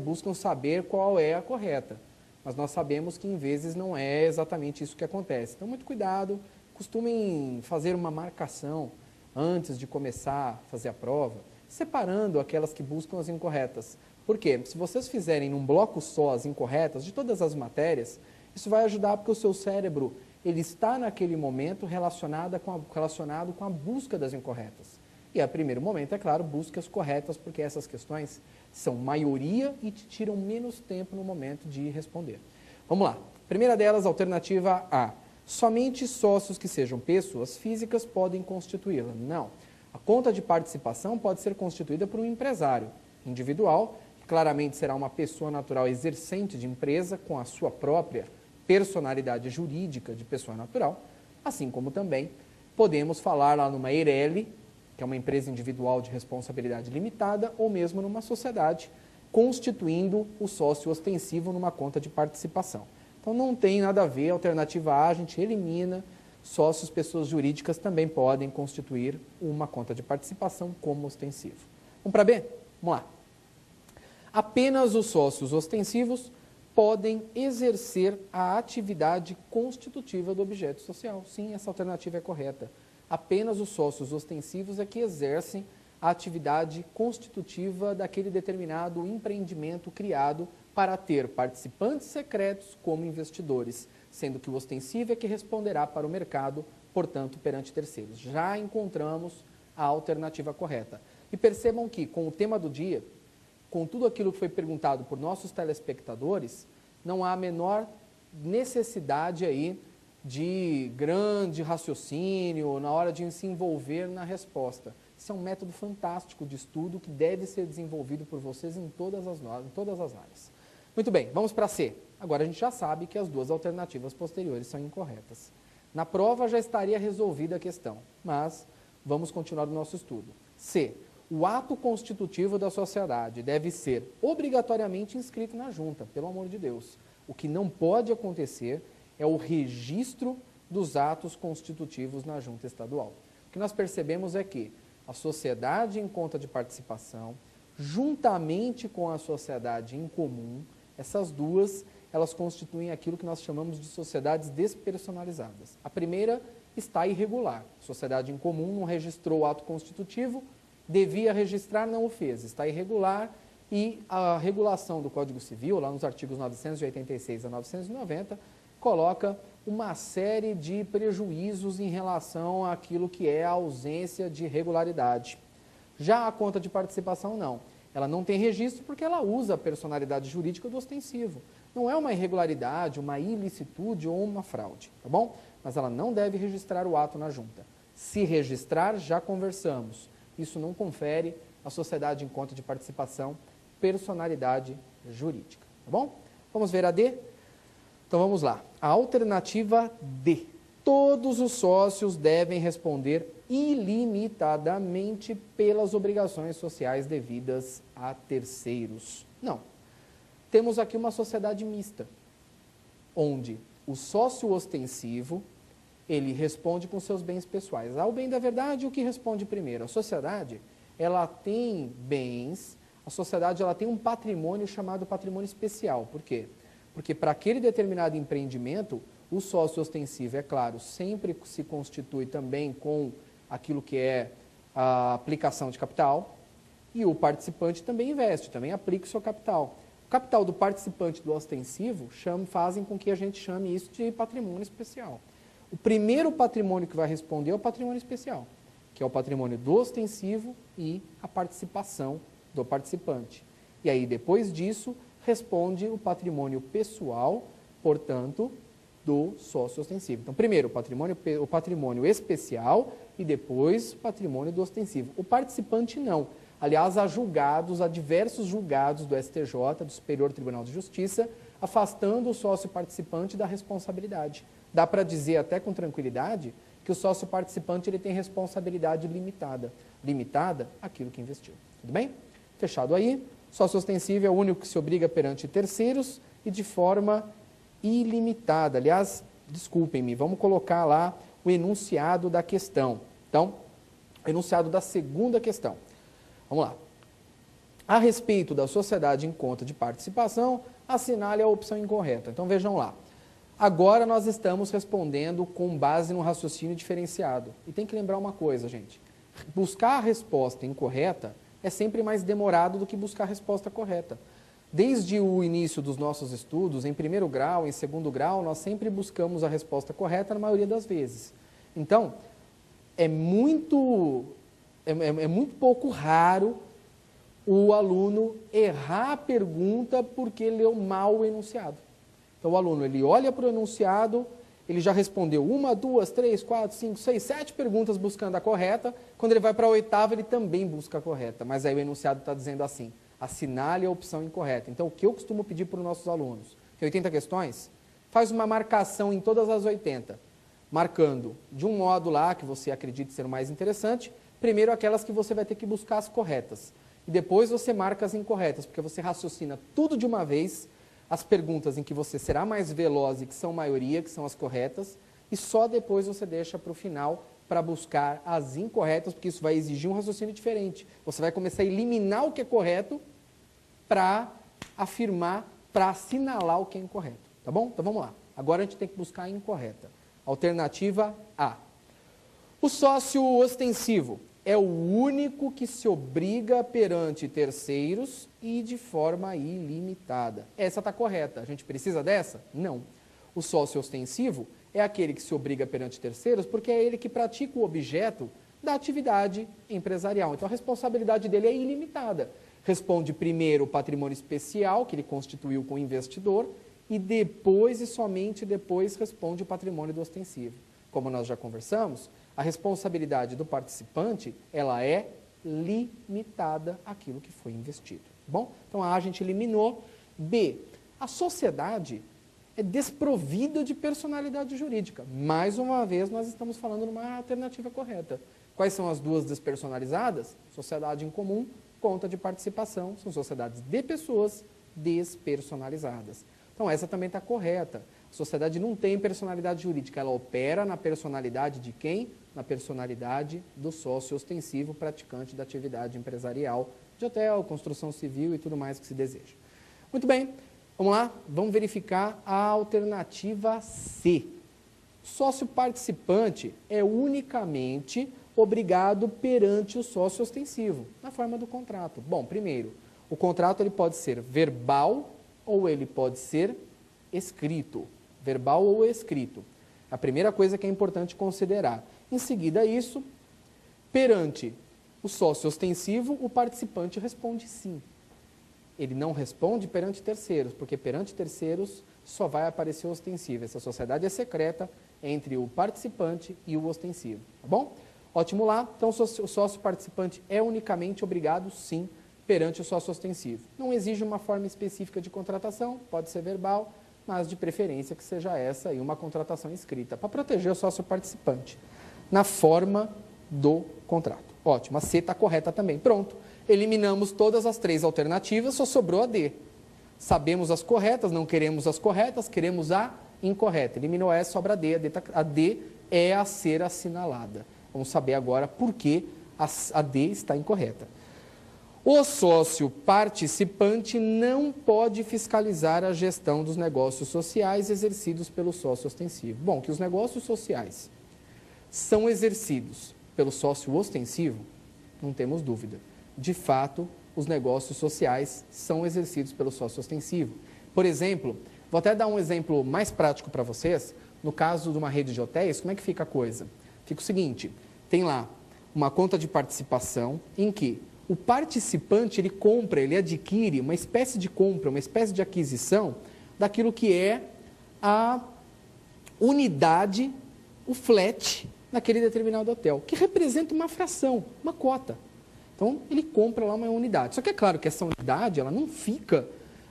buscam saber qual é a correta, mas nós sabemos que, em vezes, não é exatamente isso que acontece. Então, muito cuidado. Costumem fazer uma marcação antes de começar a fazer a prova, separando aquelas que buscam as incorretas. Por quê? Se vocês fizerem num bloco só as incorretas de todas as matérias, isso vai ajudar porque o seu cérebro ele está naquele momento relacionado com a busca das incorretas. E a primeiro momento, é claro, busque as corretas, porque essas questões são maioria e te tiram menos tempo no momento de responder. Vamos lá. Primeira delas, alternativa A. Somente sócios que sejam pessoas físicas podem constituí-la. Não. A conta de participação pode ser constituída por um empresário individual, que claramente será uma pessoa natural exercente de empresa com a sua própria personalidade jurídica de pessoa natural, assim como também podemos falar lá numa EIRELI, que é uma empresa individual de responsabilidade limitada, ou mesmo numa sociedade, constituindo o sócio ostensivo numa conta de participação. Então, não tem nada a ver, alternativa A, a gente elimina, sócios, pessoas jurídicas também podem constituir uma conta de participação como ostensivo. Vamos para B? Vamos lá. Apenas os sócios ostensivos podem exercer a atividade constitutiva do objeto social. Sim, essa alternativa é correta. Apenas os sócios ostensivos é que exercem a atividade constitutiva daquele determinado empreendimento criado para ter participantes secretos como investidores, sendo que o ostensivo é que responderá para o mercado, portanto, perante terceiros. Já encontramos a alternativa correta. E percebam que, com o tema do dia, com tudo aquilo que foi perguntado por nossos telespectadores, não há a menor necessidade aí de grande raciocínio na hora de se envolver na resposta. Isso é um método fantástico de estudo que deve ser desenvolvido por vocês em todas as áreas. Muito bem, vamos para C. Agora a gente já sabe que as duas alternativas posteriores são incorretas. Na prova já estaria resolvida a questão, mas vamos continuar o nosso estudo. C. O ato constitutivo da sociedade deve ser obrigatoriamente inscrito na junta, pelo amor de Deus. O que não pode acontecer é o registro dos atos constitutivos na junta estadual. O que nós percebemos é que a sociedade em conta de participação, juntamente com a sociedade em comum, essas duas, elas constituem aquilo que nós chamamos de sociedades despersonalizadas. A primeira está irregular. A sociedade em comum não registrou o ato constitutivo, devia registrar, não o fez. Está irregular e a regulação do Código Civil, lá nos artigos 986 a 990, coloca uma série de prejuízos em relação àquilo que é a ausência de regularidade. Já a conta de participação, não. Ela não tem registro porque ela usa a personalidade jurídica do ostensivo. Não é uma irregularidade, uma ilicitude ou uma fraude, tá bom? Mas ela não deve registrar o ato na junta. Se registrar, já conversamos. Isso não confere à sociedade em conta de participação personalidade jurídica. Tá bom? Vamos ver a D? Então vamos lá. A alternativa D. Todos os sócios devem responder ilimitadamente pelas obrigações sociais devidas a terceiros. Não. Temos aqui uma sociedade mista, onde o sócio ostensivo, ele responde com seus bens pessoais. Ao bem da verdade, o que responde primeiro? A sociedade, ela tem bens, a sociedade ela tem um patrimônio chamado patrimônio especial. Por quê? Porque para aquele determinado empreendimento, o sócio ostensivo, é claro, sempre se constitui também com aquilo que é a aplicação de capital, e o participante também investe, também aplica o seu capital. O capital do participante do ostensivo fazem com que a gente chame isso de patrimônio especial. O primeiro patrimônio que vai responder é o patrimônio especial, que é o patrimônio do ostensivo e a participação do participante. E aí, depois disso, responde o patrimônio pessoal, portanto, do sócio ostensivo. Então, primeiro o patrimônio especial e depois o patrimônio do ostensivo. O participante não. Aliás, há diversos julgados do STJ, do Superior Tribunal de Justiça, afastando o sócio participante da responsabilidade. Dá para dizer até com tranquilidade que o sócio participante ele tem responsabilidade limitada. Limitada àquilo que investiu. Tudo bem? Fechado aí. Sócio ostensivo é o único que se obriga perante terceiros e de forma ilimitada. Aliás, desculpem-me, vamos colocar lá o enunciado da questão. Então, o enunciado da segunda questão. Vamos lá. A respeito da sociedade em conta de participação, assinale a opção incorreta. Então, vejam lá. Agora nós estamos respondendo com base no raciocínio diferenciado. E tem que lembrar uma coisa, gente. Buscar a resposta incorreta é sempre mais demorado do que buscar a resposta correta. Desde o início dos nossos estudos, em primeiro grau, em segundo grau, nós sempre buscamos a resposta correta na maioria das vezes. Então, é muito pouco raro o aluno errar a pergunta porque leu mal o enunciado. Então, o aluno ele olha para o enunciado, ele já respondeu 1, 2, 3, 4, 5, 6, 7 perguntas buscando a correta. Quando ele vai para a oitava, ele também busca a correta. Mas aí o enunciado está dizendo assim: assinale a opção incorreta. Então, o que eu costumo pedir para os nossos alunos? Tem 80 questões? Faz uma marcação em todas as 80, marcando de um modo lá que você acredite ser o mais interessante, primeiro aquelas que você vai ter que buscar as corretas. E depois você marca as incorretas, porque você raciocina tudo de uma vez, as perguntas em que você será mais veloz e que são maioria, que são as corretas, e só depois você deixa para o final para buscar as incorretas, porque isso vai exigir um raciocínio diferente. Você vai começar a eliminar o que é correto para afirmar, para assinalar o que é incorreto. Tá bom? Então vamos lá. Agora a gente tem que buscar a incorreta. Alternativa A. O sócio ostensivo é o único que se obriga perante terceiros e de forma ilimitada. Essa está correta. A gente precisa dessa? Não. O sócio ostensivo é aquele que se obriga perante terceiros porque é ele que pratica o objeto da atividade empresarial. Então, a responsabilidade dele é ilimitada. Responde primeiro o patrimônio especial que ele constituiu com o investidor e depois e somente depois responde o patrimônio do ostensivo. Como nós já conversamos, a responsabilidade do participante, ela é limitada àquilo que foi investido. Bom? Então, A gente eliminou. B, a sociedade é desprovida de personalidade jurídica. Mais uma vez, nós estamos falando numa alternativa correta. Quais são as duas despersonalizadas? Sociedade em comum, conta de participação. São sociedades de pessoas despersonalizadas. Então, essa também está correta. A sociedade não tem personalidade jurídica, ela opera na personalidade de quem? Na personalidade do sócio ostensivo praticante da atividade empresarial, de hotel, construção civil e tudo mais que se deseja. Muito bem, vamos lá, vamos verificar a alternativa C. O sócio participante é unicamente obrigado perante o sócio ostensivo, na forma do contrato. Bom, primeiro, o contrato ele pode ser verbal ou ele pode ser escrito. Verbal ou escrito. A primeira coisa que é importante considerar. Em seguida isso, perante o sócio ostensivo, o participante responde sim. Ele não responde perante terceiros, porque perante terceiros só vai aparecer o ostensivo. Essa sociedade é secreta, entre o participante e o ostensivo, tá bom? Ótimo lá. Então, o sócio participante é unicamente obrigado, sim, perante o sócio ostensivo. Não exige uma forma específica de contratação, pode ser verbal, mas de preferência que seja essa aí, uma contratação escrita, para proteger o sócio participante, na forma do contrato. Ótimo, a C está correta também. Pronto, eliminamos todas as 3 alternativas, só sobrou a D. Sabemos as corretas, não queremos as corretas, queremos a incorreta. Eliminou essa, sobra a D. A D é a ser assinalada. Vamos saber agora por que a D está incorreta. O sócio participante não pode fiscalizar a gestão dos negócios sociais exercidos pelo sócio ostensivo. Bom, que os negócios sociais são exercidos pelo sócio ostensivo, não temos dúvida. De fato, os negócios sociais são exercidos pelo sócio ostensivo. Por exemplo, vou até dar um exemplo mais prático para vocês. No caso de uma rede de hotéis, como é que fica a coisa? Fica o seguinte, tem lá uma conta de participação em que o participante, ele compra, ele adquire uma espécie de compra, uma espécie de aquisição daquilo que é a unidade, o flat naquele determinado hotel, que representa uma fração, uma cota. Então, ele compra lá uma unidade. Só que é claro que essa unidade, ela não fica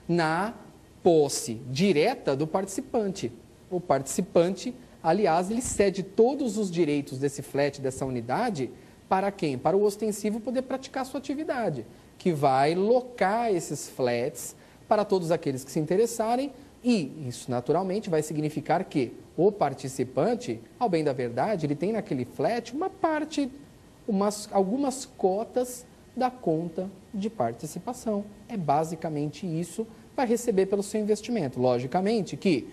na posse direta do participante. O participante, aliás, ele cede todos os direitos desse flat, dessa unidade, para quem? Para o ostensivo poder praticar sua atividade, que vai locar esses flats para todos aqueles que se interessarem e isso naturalmente vai significar que o participante, ao bem da verdade, ele tem naquele flat uma parte, algumas cotas da conta de participação. É basicamente isso, vai receber pelo seu investimento. Logicamente que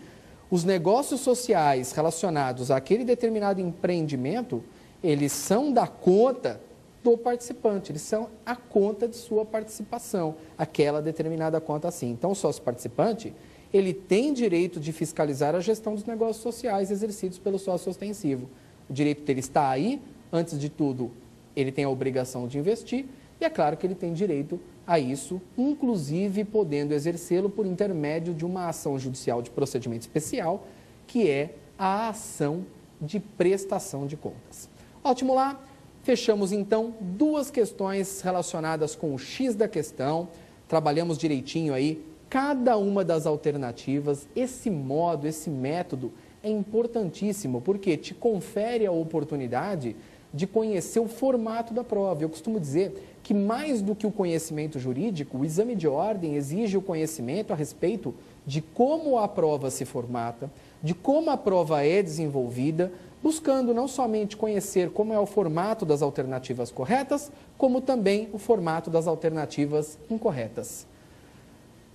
os negócios sociais relacionados àquele determinado empreendimento, eles são da conta do participante, eles são a conta de sua participação, aquela determinada conta assim. Então, o sócio participante, ele tem direito de fiscalizar a gestão dos negócios sociais exercidos pelo sócio ostensivo. O direito dele está aí, antes de tudo, ele tem a obrigação de investir, e é claro que ele tem direito a isso, inclusive podendo exercê-lo por intermédio de uma ação judicial de procedimento especial, que é a ação de prestação de contas. Ótimo lá, fechamos então 2 questões relacionadas com o X da questão, trabalhamos direitinho aí cada uma das alternativas. Esse modo, esse método é importantíssimo porque te confere a oportunidade de conhecer o formato da prova. Eu costumo dizer que mais do que o conhecimento jurídico, o exame de ordem exige o conhecimento a respeito de como a prova se formata, de como a prova é desenvolvida, buscando não somente conhecer como é o formato das alternativas corretas, como também o formato das alternativas incorretas.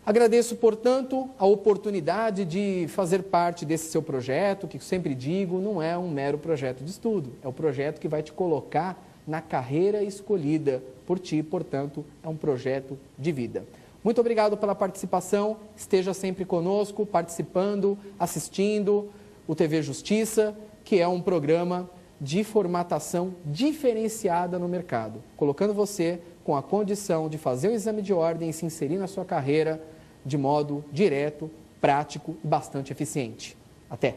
Agradeço, portanto, a oportunidade de fazer parte desse seu projeto, que sempre digo, não é um mero projeto de estudo, é o projeto que vai te colocar na carreira escolhida por ti, portanto, é um projeto de vida. Muito obrigado pela participação, esteja sempre conosco, participando, assistindo o TV Justiça, que é um programa de formatação diferenciada no mercado, colocando você com a condição de fazer o exame de ordem e se inserir na sua carreira de modo direto, prático e bastante eficiente. Até!